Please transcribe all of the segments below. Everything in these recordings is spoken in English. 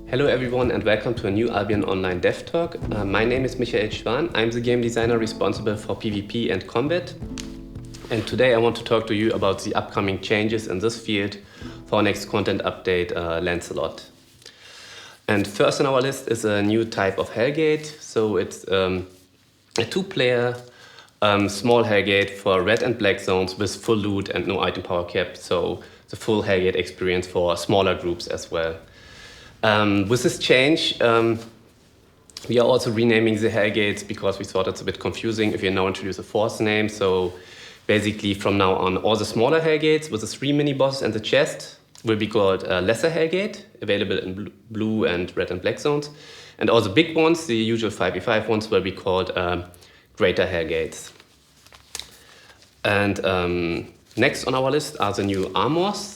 Hello everyone and welcome to a new Albion online dev talk. My name is Michael Schwahn. I'm the game designer responsible for PvP and combat. And today I want to talk to you about the upcoming changes in this field for our next content update, Lancelot. And first on our list is a new type of Hellgate. So it's a two-player small Hellgate for red and black zones with full loot and no item power cap. So the full Hellgate experience for smaller groups as well. With this change, we are also renaming the Hellgates because we thought it's a bit confusing if you now introduce a fourth name. So basically from now on, all the smaller Hellgates with the 3 mini-bosses and the chest will be called Lesser Hellgate, available in blue and red and black zones. And all the big ones, the usual 5v5 ones, will be called Greater Hellgates. And next on our list are the new armors.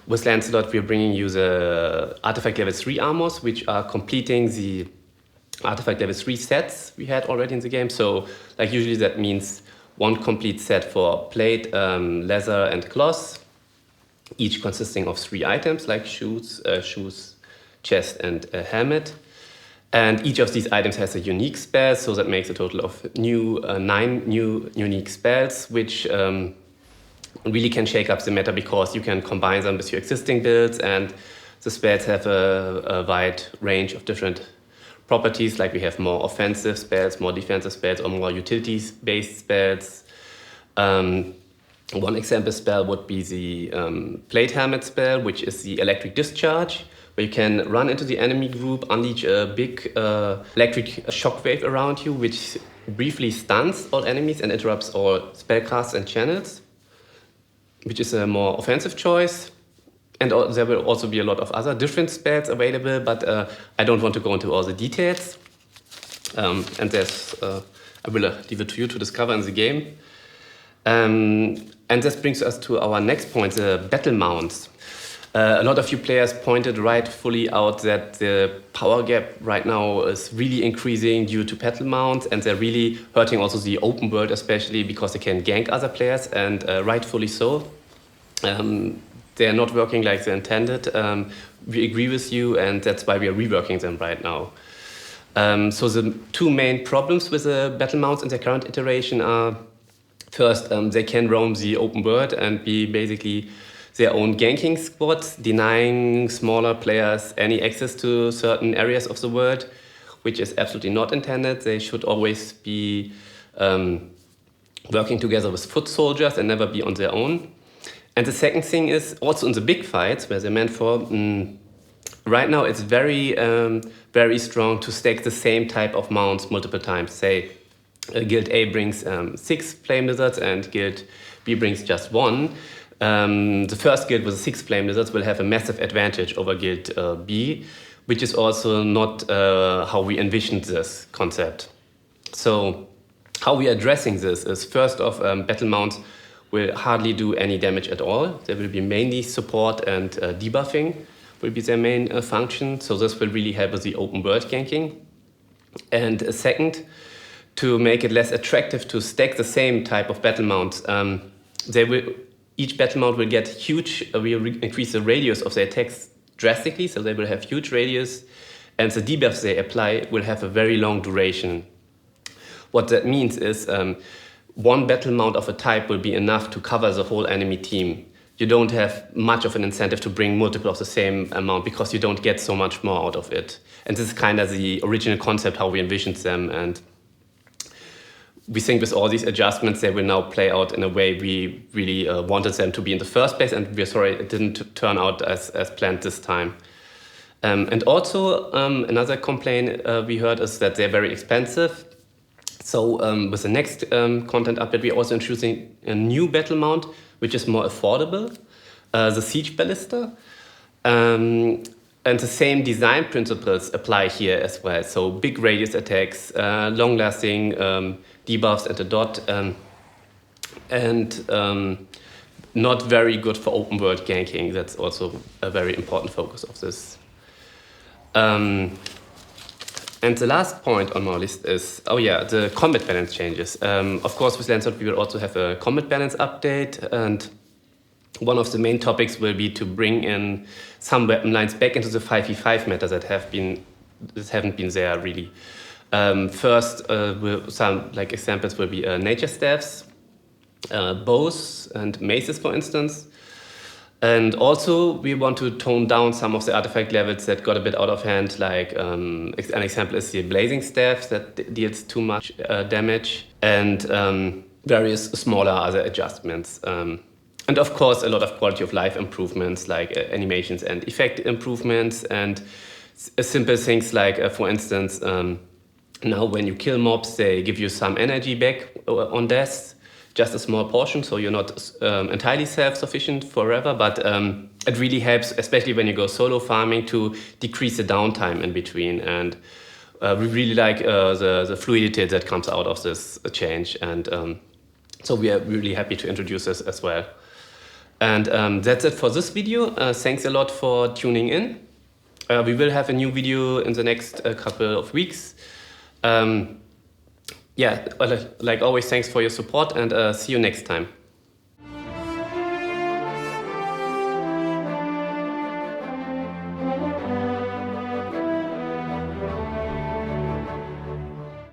With Lancelot, we're bringing you the Artifact Level 3 armors, which are completing the Artifact Level 3 sets we had already in the game. So, like usually that means one complete set for plate, leather, and cloth, each consisting of 3 items like shoes, chest, and a helmet. And each of these items has a unique spell, so that makes a total of 9 new unique spells, which really can shake up the meta because you can combine them with your existing builds, and the spells have a wide range of different properties, like we have more offensive spells, more defensive spells, or more utilities-based spells. One example spell would be the Plate Helmet spell, which is the Electric Discharge, where you can run into the enemy group, unleash a big electric shockwave around you, which briefly stuns all enemies and interrupts all spellcasts and channels, which is a more offensive choice. And there will also be a lot of other different spells available, but I don't want to go into all the details. And I will leave it to you to discover in the game. And this brings us to our next point, the battle mounts. A lot of you players pointed rightfully out that the power gap right now is really increasing due to battle mounts, and they're really hurting also the open world, especially because they can gank other players, and rightfully so. They're not working like they intended. We agree with you, and that's why we are reworking them right now. So the two main problems with the battle mounts in their current iteration are, first, they can roam the open world and be basically their own ganking squads, denying smaller players any access to certain areas of the world, which is absolutely not intended. They should always be working together with foot soldiers and never be on their own. And the second thing is, also in the big fights, where they're meant for, right now it's very, very strong to stack the same type of mounts multiple times. Say, Guild A brings 6 Flame Lizards and Guild B brings just 1. The first guild with 6 Flame Lizards will have a massive advantage over Guild B, which is also not how we envisioned this concept. So how we are addressing this is, first off, battle mounts will hardly do any damage at all. They will be mainly support and debuffing will be their main function. So this will really help with the open world ganking. And second, to make it less attractive to stack the same type of battle mounts, each battle mount will get huge, will increase the radius of their attacks drastically, so they will have huge radius, and the debuffs they apply will have a very long duration. What that means is one battle mount of a type will be enough to cover the whole enemy team. You don't have much of an incentive to bring multiple of the same amount because you don't get so much more out of it. And this is kind of the original concept, how we envisioned them, and we think with all these adjustments, they will now play out in a way we really wanted them to be in the first place, and we're sorry it didn't turn out as planned this time. And also, another complaint we heard is that they're very expensive. So with the next content update, we're also introducing a new battle mount, which is more affordable, the Siege Ballista. And the same design principles apply here as well. So big radius attacks, long-lasting debuffs and a dot, and not very good for open world ganking. That's also a very important focus of this. And the last point on my list is, the combat balance changes. Of course, with Lancelot, we will also have a combat balance update, and one of the main topics will be to bring in some weapon lines back into the 5v5 meta that haven't been there really. First, some like examples will be nature staffs, bows and maces, for instance. And also, we want to tone down some of the artifact levels that got a bit out of hand, like an example is the blazing staff that deals too much damage, and various smaller other adjustments. And of course, a lot of quality of life improvements, like animations and effect improvements, and simple things like, for instance, now when you kill mobs, they give you some energy back on death, just a small portion, so you're not entirely self-sufficient forever, but it really helps, especially when you go solo farming, to decrease the downtime in between. And we really like the fluidity that comes out of this change, and so we are really happy to introduce this as well. And that's it for this video. Thanks a lot for tuning in. We will have a new video in the next couple of weeks. Yeah, like always, thanks for your support, and see you next time.